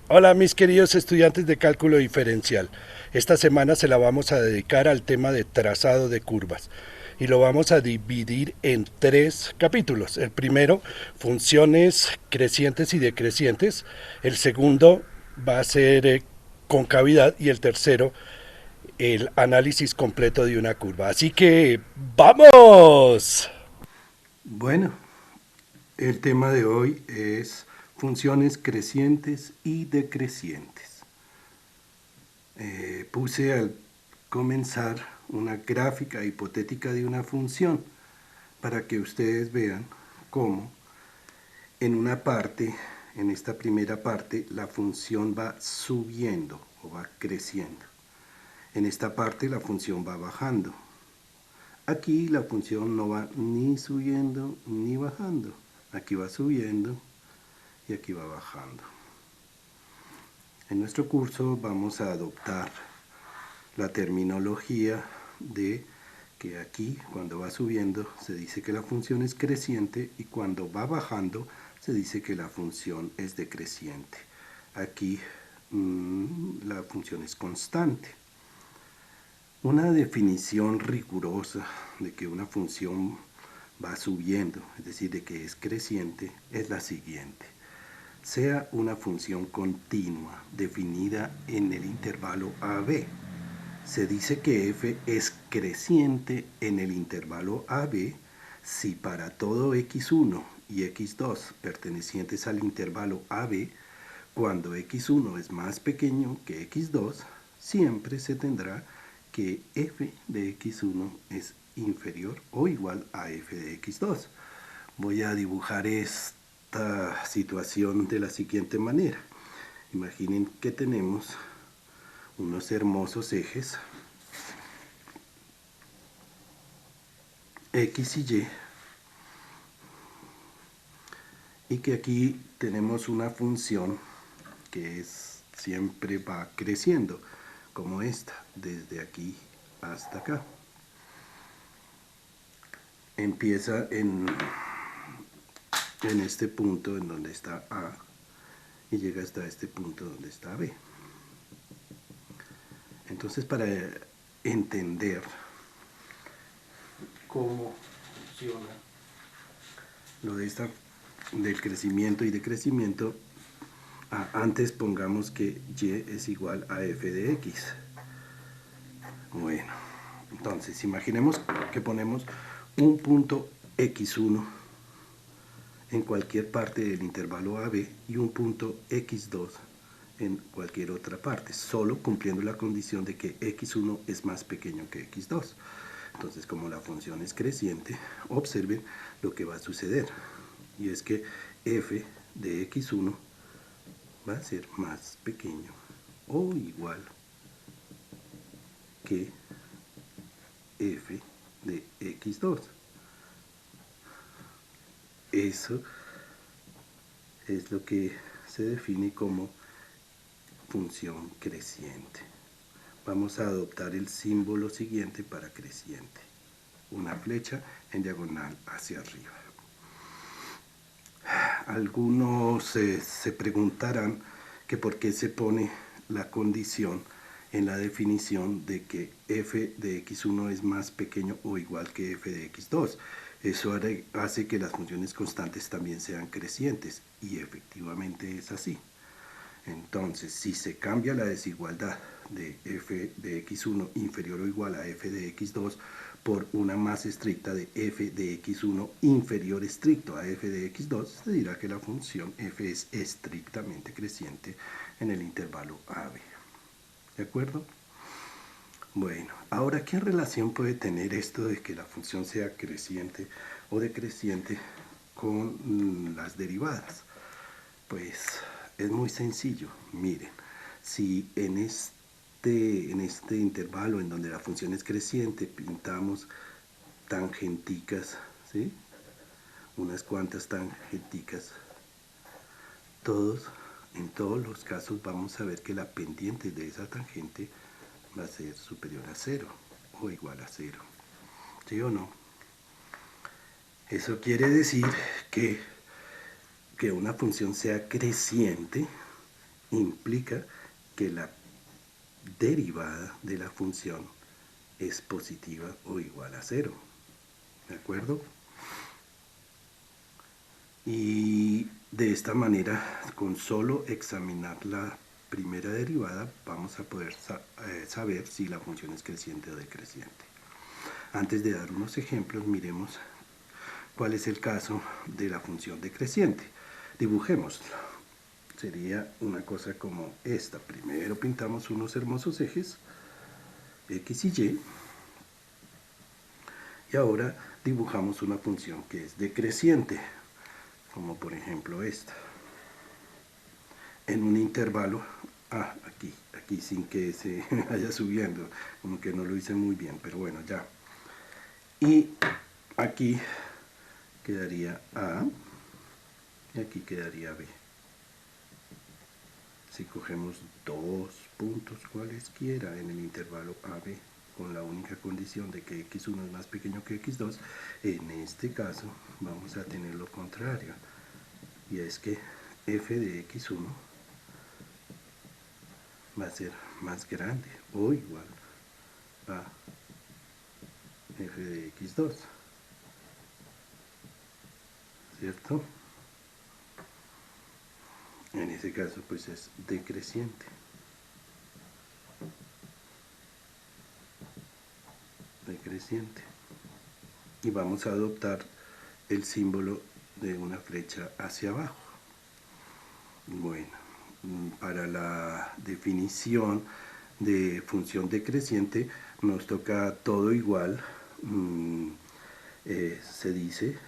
Hola mis queridos estudiantes de cálculo diferencial. Esta semana se la vamos a dedicar al tema de trazado de curvas y lo vamos a dividir en tres capítulos. El primero, funciones crecientes y decrecientes. El segundo va a ser concavidad y el tercero, el análisis completo de una curva. Así que, ¡vamos! Bueno, el tema de hoy es funciones crecientes y decrecientes. Puse al comenzar una gráfica hipotética de una función para que ustedes vean cómo en una parte, en esta primera parte, la función va subiendo o va creciendo. En esta parte la función va bajando. Aquí la función no va ni subiendo ni bajando. Aquí va subiendo y aquí va bajando. En nuestro curso vamos a adoptar la terminología de que aquí cuando va subiendo se dice que la función es creciente y cuando va bajando se dice que la función es decreciente. Aquí la función es constante. Una definición rigurosa de que una función va subiendo, es decir, de que es creciente, es la siguiente. Sea una función continua definida en el intervalo AB. Se dice que f es creciente en el intervalo AB si para todo x1 y x2 pertenecientes al intervalo AB, cuando x1 es más pequeño que x2, siempre se tendrá que f de x1 es inferior o igual a f de x2. Voy a dibujar esta situación de la siguiente manera. Imaginen que tenemos unos hermosos ejes x y y que aquí tenemos una función que siempre va creciendo, como esta, desde aquí hasta acá. Empieza en este punto en donde está A y llega hasta este punto donde está B. Entonces, para entender cómo funciona lo de del crecimiento y decrecimiento, antes pongamos que y es igual a f de x. Bueno, entonces imaginemos que ponemos un punto x1 en cualquier parte del intervalo AB y un punto x2 en cualquier otra parte, solo cumpliendo la condición de que x1 es más pequeño que x2. Entonces, como la función es creciente, observen lo que va a suceder. Y es que f de x1 va a ser más pequeño o igual que f de x2. Eso es lo que se define como función creciente. Vamos a adoptar el símbolo siguiente para creciente. Una flecha en diagonal hacia arriba. Algunos se preguntarán que por qué se pone la condición en la definición de que f de x1 es más pequeño o igual que f de x2. Eso hace que las funciones constantes también sean crecientes y efectivamente es así. Entonces, si se cambia la desigualdad de f de x1 inferior o igual a f de x2 por una más estricta de f de x1 inferior estricto a f de x2, se dirá que la función f es estrictamente creciente en el intervalo AB. ¿De acuerdo? Bueno, ahora, ¿qué relación puede tener esto de que la función sea creciente o decreciente con las derivadas? Pues es muy sencillo. Miren, si en este intervalo en donde la función es creciente pintamos tangenticas, ¿sí? Unas cuantas tangenticas, en todos los casos vamos a ver que la pendiente de esa tangente va a ser superior a 0 o igual a 0. ¿Sí o no? Eso quiere decir que una función sea creciente implica que la derivada de la función es positiva o igual a 0. ¿De acuerdo? Y de esta manera, con solo examinar la primera derivada, vamos a poder saber si la función es creciente o decreciente. Antes de dar unos ejemplos, miremos cuál es el caso de la función decreciente. Dibujémoslo. Sería una cosa como esta. Primero pintamos unos hermosos ejes, X y Y, y ahora dibujamos una función que es decreciente, como por ejemplo esta. En un intervalo, aquí sin que se vaya subiendo, como que no lo hice muy bien, pero bueno, ya. Y aquí quedaría A, y aquí quedaría B. Si cogemos dos puntos cualesquiera en el intervalo AB, con la única condición de que x1 es más pequeño que x2, en este caso vamos a tener lo contrario, y es que f de x1 va a ser más grande o igual a f de x2, ¿cierto? En ese caso pues es decreciente. Decreciente. Y vamos a adoptar el símbolo de una flecha hacia abajo. Bueno, para la definición de función decreciente nos toca todo igual. Se dice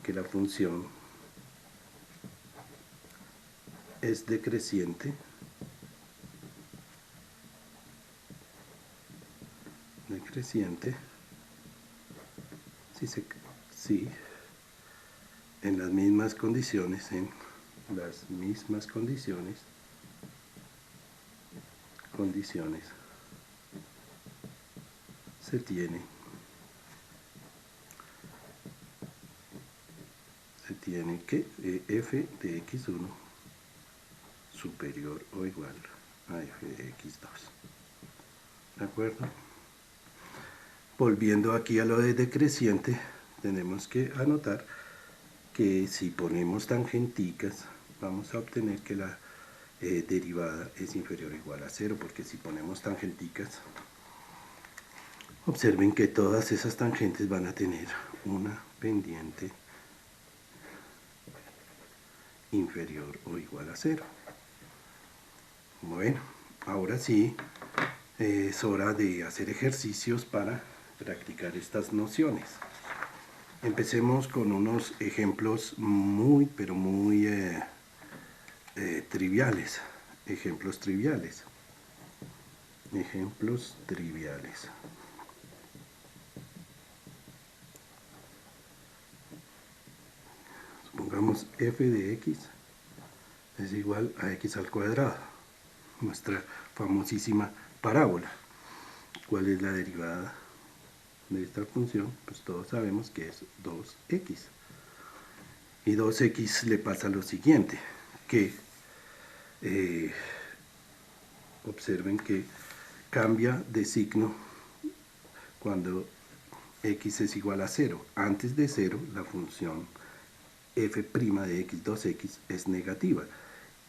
que la función es decreciente si en las mismas condiciones, se tiene que f de x1 superior o igual a f de x2. ¿De acuerdo? Volviendo aquí a lo de decreciente, tenemos que anotar que si ponemos tangenticas, vamos a obtener que la derivada es inferior o igual a 0, porque si ponemos tangenticas, observen que todas esas tangentes van a tener una pendiente inferior o igual a 0. Bueno, ahora sí es hora de hacer ejercicios para practicar estas nociones. Empecemos con unos ejemplos muy, pero muy triviales. Ejemplos triviales. Supongamos f de x es igual a x al cuadrado. Nuestra famosísima parábola. ¿Cuál es la derivada de esta función? Pues todos sabemos que es 2x. Y 2x le pasa lo siguiente, que observen que cambia de signo cuando x es igual a 0. Antes de 0, la función f' de x, 2x, es negativa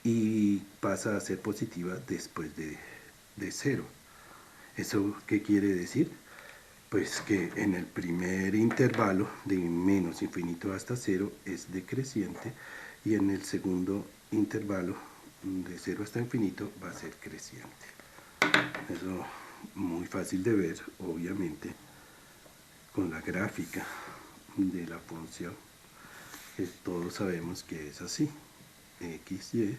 y pasa a ser positiva después de 0. ¿Eso qué quiere decir? Pues que en el primer intervalo de menos infinito hasta 0 es decreciente y en el segundo intervalo de 0 hasta infinito va a ser creciente. Eso muy fácil de ver, obviamente, con la gráfica de la función, que todos sabemos que es así, x, y.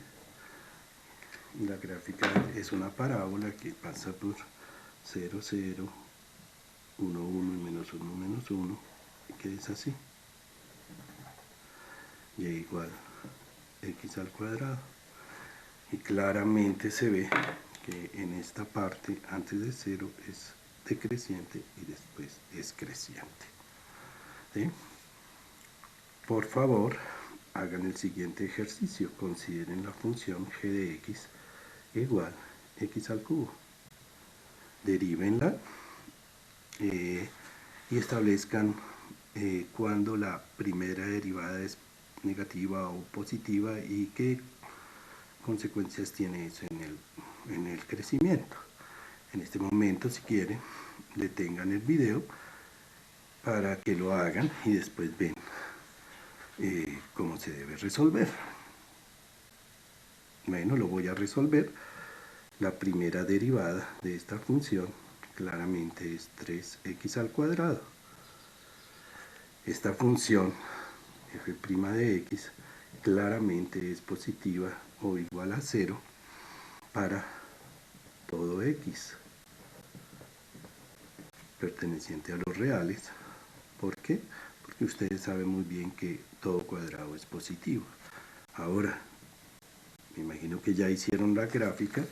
La gráfica es una parábola que pasa por 0, 0, 1, 1 y menos 1, menos 1, que es así. Y igual x al cuadrado. Y claramente se ve que en esta parte antes de 0 es decreciente y después es creciente. ¿Sí? Por favor, hagan el siguiente ejercicio. Consideren la función g de x igual x al cubo. Derívenla y establezcan cuando la primera derivada es negativa o positiva y qué consecuencias tiene eso en el crecimiento. En este momento, si quieren, detengan el video para que lo hagan y después ven cómo se debe resolver. Bueno, lo voy a resolver. La primera derivada de esta función claramente es 3x al cuadrado. Esta función f' de x claramente es positiva o igual a 0 para todo x perteneciente a los reales. ¿Por qué? Porque ustedes saben muy bien que todo cuadrado es positivo. Ahora, me imagino que ya hicieron la gráfica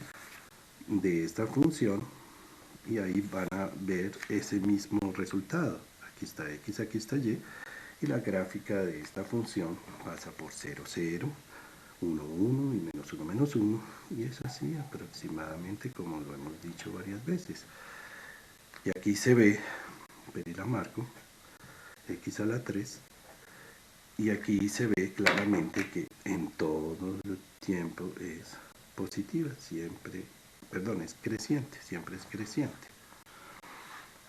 de esta función y ahí van a ver ese mismo resultado. Aquí está x, aquí está y la gráfica de esta función pasa por 0, 0, 1, 1 y menos 1, menos 1, y es así aproximadamente como lo hemos dicho varias veces. Y aquí se ve, pero la marco, x a la 3, y aquí se ve claramente que en todo el tiempo es positiva, siempre, perdón, es creciente, siempre es creciente.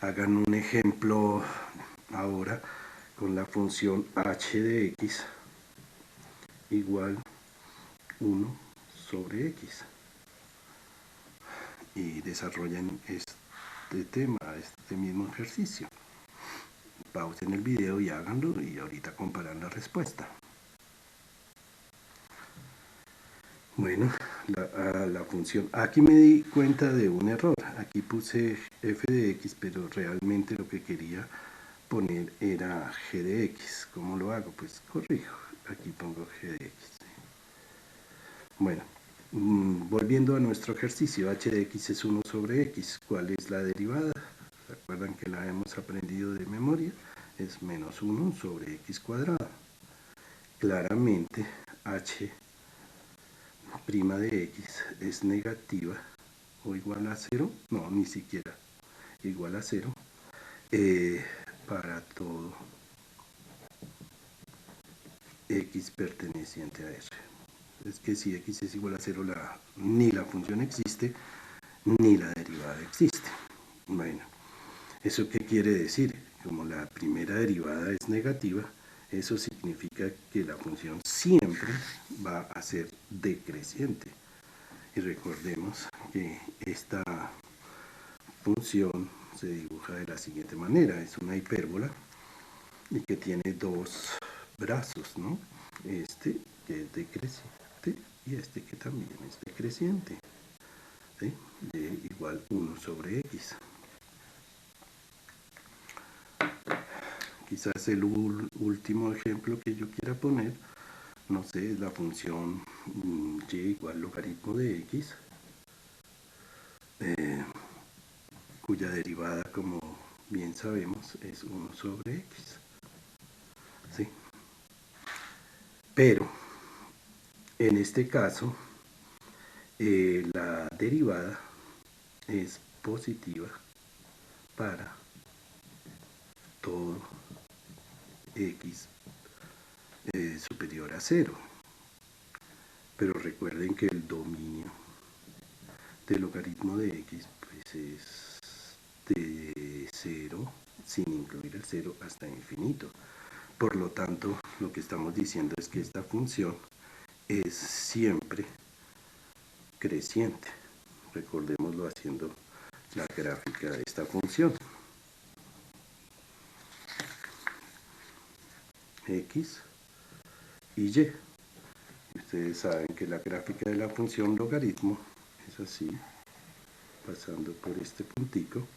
Hagan un ejemplo ahora con la función h de x igual 1 sobre x y desarrollen este tema, este mismo ejercicio. Pausen el video y háganlo y ahorita comparan la respuesta. Bueno, la función, aquí me di cuenta de un error, aquí puse f de x, pero realmente lo que quería poner era g de x. ¿Cómo lo hago? Pues corrijo, aquí pongo g de x. Bueno, volviendo a nuestro ejercicio, h de x es 1 sobre x. ¿Cuál es la derivada? ¿Recuerdan que la hemos aprendido de memoria? Es menos 1 sobre x cuadrado. Claramente, h' de x es negativa o igual a 0, no, ni siquiera igual a 0, para todo x perteneciente a R. Es que si x es igual a 0, ni la función existe, ni la derivada existe. Bueno, ¿eso qué quiere decir? Como la primera derivada es negativa, eso significa que la función siempre va a ser decreciente. Y recordemos que esta función se dibuja de la siguiente manera, es una hipérbola y que tiene dos brazos, ¿no? Este que es decreciente y este que también es decreciente, ¿sí? De igual 1 sobre x. Quizás el último ejemplo que yo quiera poner, no sé, es la función y igual logaritmo de x, cuya derivada, como bien sabemos, es 1 sobre x. ¿Sí? Pero, en este caso, la derivada es positiva para todo x superior a 0. Pero recuerden que el dominio del logaritmo de x pues, es de 0, sin incluir el 0, hasta infinito. Por lo tanto, lo que estamos diciendo es que esta función es siempre creciente. Recordémoslo haciendo la gráfica de esta función. X y Y. Ustedes saben que la gráfica de la función logaritmo es así, pasando por este puntico,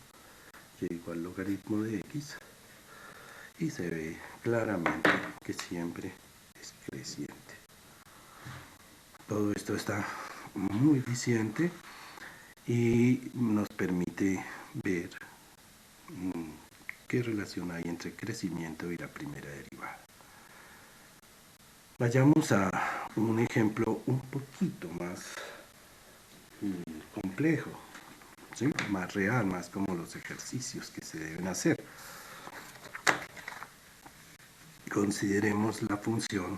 y igual logaritmo de x, y se ve claramente que siempre es creciente. Todo esto está muy eficiente y nos permite ver qué relación hay entre crecimiento y la primera derivada. Vayamos a un ejemplo un poquito más complejo, ¿sí? Más real, más como los ejercicios que se deben hacer. Consideremos la función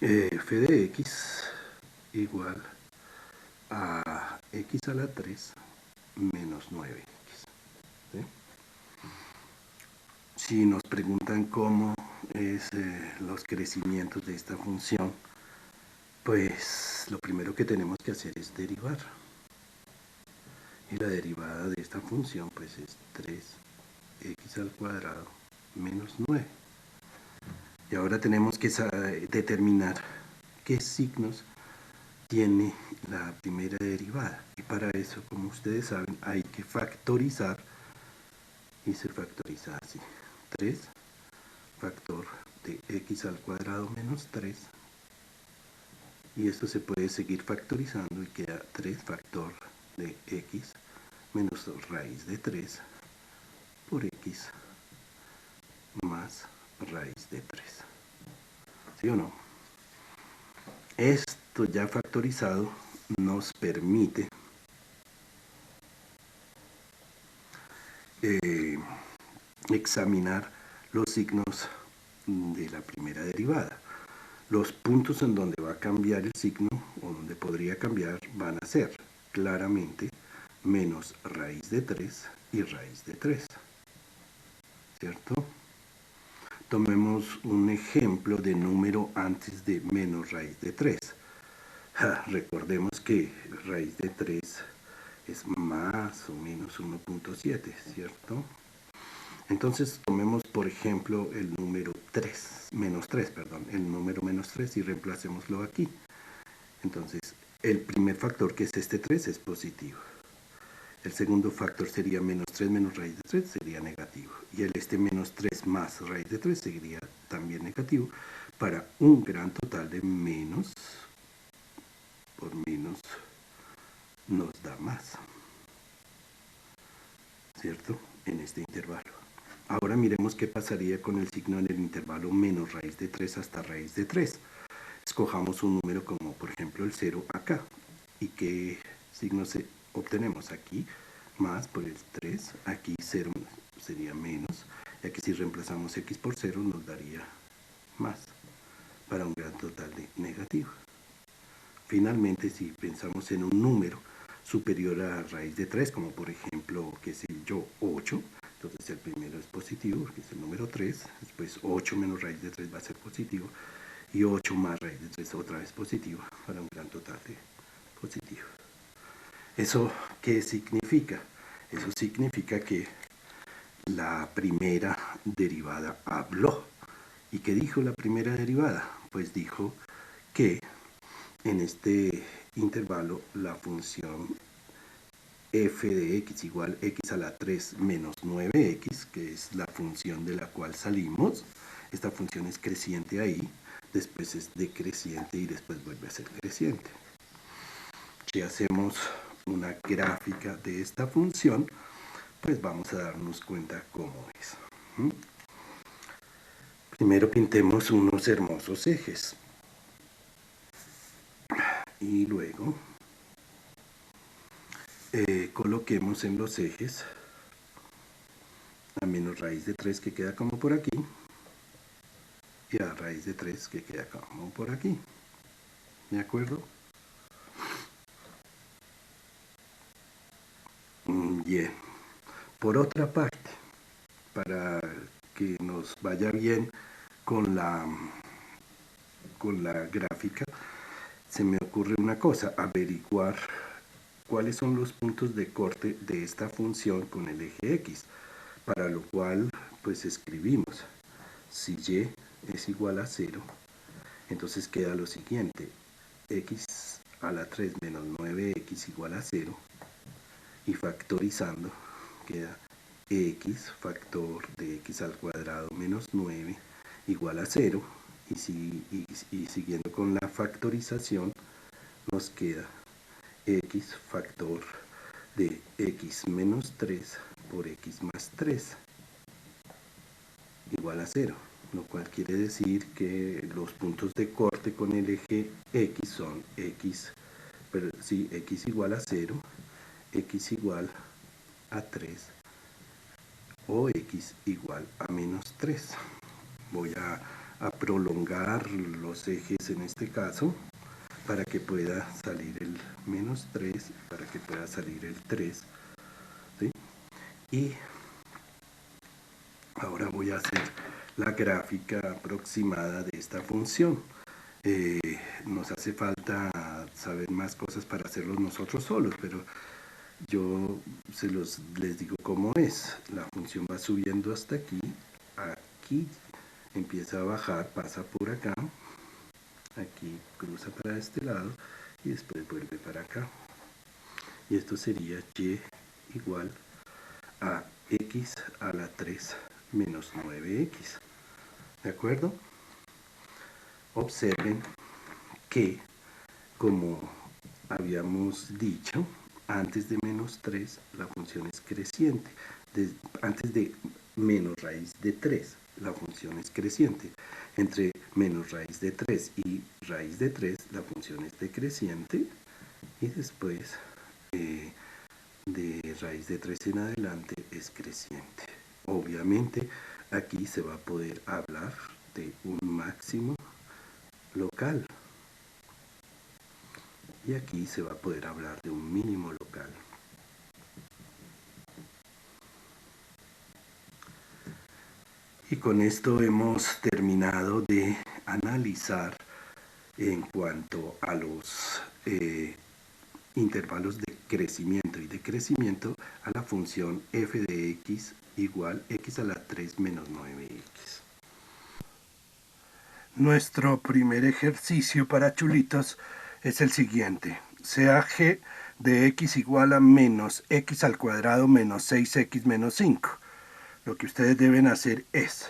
f de x igual a x a la 3 menos 9x. ¿Sí? Si nos preguntan cómo es los crecimientos de esta función, pues lo primero que tenemos que hacer es derivar. Y la derivada de esta función pues es 3x al cuadrado menos 9. Y ahora tenemos que determinar qué signos tiene la primera derivada. Y para eso, como ustedes saben, hay que factorizar. Y se factoriza así. 3 factor de x al cuadrado menos 3. Y esto se puede seguir factorizando y queda 3 factor de x menos raíz de 3 por x más raíz de 3. ¿Sí o no? Esto ya factorizado nos permite examinar los signos de la primera derivada. Los puntos en donde va a cambiar el signo o donde podría cambiar van a ser claramente menos raíz de 3 y raíz de 3. ¿Cierto? Tomemos un ejemplo de número antes de menos raíz de 3. Recordemos que raíz de 3 es más o menos 1.7, ¿cierto? Entonces tomemos por ejemplo el número 3, el número menos 3 y reemplacémoslo aquí. Entonces el primer factor, que es este 3, es positivo. El segundo factor sería menos 3 menos raíz de 3, sería negativo. Y este menos 3 más raíz de 3 sería también negativo, para un gran total de menos por menos nos da más. ¿Cierto? En este intervalo. Ahora miremos qué pasaría con el signo en el intervalo menos raíz de 3 hasta raíz de 3. Escojamos un número como por ejemplo el 0 acá. ¿Y qué signo obtenemos? Aquí más por el 3, aquí 0 sería menos, y aquí si reemplazamos x por 0 nos daría más, para un gran total de negativo. Finalmente, si pensamos en un número superior a raíz de 3, como por ejemplo, qué sé yo, 8, entonces el primero es positivo, que es el número 3, después 8 menos raíz de 3 va a ser positivo, y 8 más raíz de 3 otra vez positivo, para un gran total de positivo. ¿Eso qué significa? Eso significa que la primera derivada habló. ¿Y qué dijo la primera derivada? Pues dijo que en este intervalo la función f de x igual x a la 3 menos 9x, que es la función de la cual salimos, esta función es creciente ahí, después es decreciente y después vuelve a ser creciente. Si hacemos una gráfica de esta función, pues vamos a darnos cuenta cómo es. Primero pintemos unos hermosos ejes y luego coloquemos en los ejes a menos raíz de 3 que queda como por aquí y a raíz de 3 que queda como por aquí. ¿De acuerdo? Bien. Por otra parte, para que nos vaya bien con la gráfica, se me ocurre una cosa: averiguar cuáles son los puntos de corte de esta función con el eje x, para lo cual pues escribimos: si y es igual a 0, entonces queda lo siguiente: x a la 3 menos 9x igual a 0, y factorizando queda x factor de x al cuadrado menos 9 igual a 0, y siguiendo con la factorización nos queda x factor de x menos 3 por x más 3 igual a 0. lo cual quiere decir que los puntos de corte con el eje X son X, pero sí, X igual a 0, X igual a 3 o X igual a menos 3. Voy a prolongar los ejes en este caso para que pueda salir el menos 3, para que pueda salir el 3, ¿sí? Y ahora voy a hacer la gráfica aproximada de esta función. Nos hace falta saber más cosas para hacerlo nosotros solos, pero yo les digo cómo es. La función va subiendo hasta aquí, aquí empieza a bajar, pasa por acá, aquí cruza para este lado y después vuelve para acá. Y esto sería y igual a x a la 3 menos 9x. ¿De acuerdo? Observen que, como habíamos dicho, antes de menos 3 la función es creciente. Antes de menos raíz de 3 la función es creciente. Entre menos raíz de 3 y raíz de 3 la función es decreciente. Y después de raíz de 3 en adelante es creciente. Obviamente aquí se va a poder hablar de un máximo local y aquí se va a poder hablar de un mínimo local. Y con esto hemos terminado de analizar en cuanto a los intervalos de crecimiento y decrecimiento a la función f de x igual x a la 3 menos 9x. Nuestro primer ejercicio para chulitos es el siguiente. Sea g de x igual a menos x al cuadrado menos 6x menos 5. Lo que ustedes deben hacer es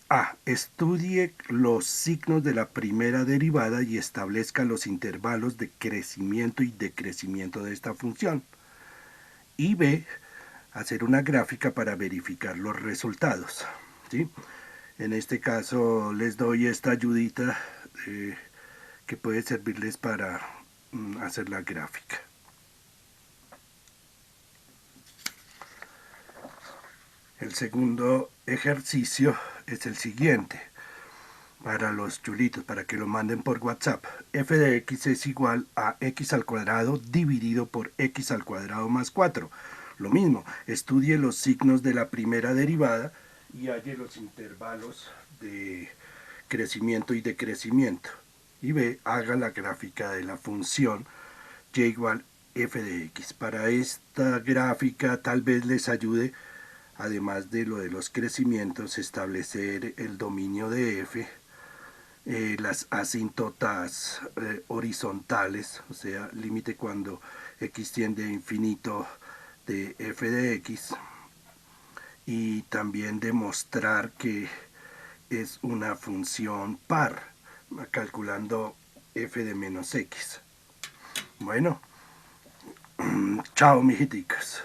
A. Estudie los signos de la primera derivada y establezca los intervalos de crecimiento y decrecimiento de esta función. Y B. Hacer una gráfica para verificar los resultados, ¿sí? En este caso les doy esta ayudita que puede servirles para hacer la gráfica. El segundo ejercicio es el siguiente. Para los chulitos, para que lo manden por WhatsApp. F de x es igual a x al cuadrado dividido por x al cuadrado más 4. Lo mismo, estudie los signos de la primera derivada y halle los intervalos de crecimiento y decrecimiento. Y B, haga la gráfica de la función y igual f de x. Para esta gráfica tal vez les ayude, además de lo de los crecimientos, establecer el dominio de f, las asíntotas horizontales, o sea, límite cuando x tiende a infinito de f de x, y también demostrar que es una función par, calculando f de menos x. Bueno, chao mijiticas.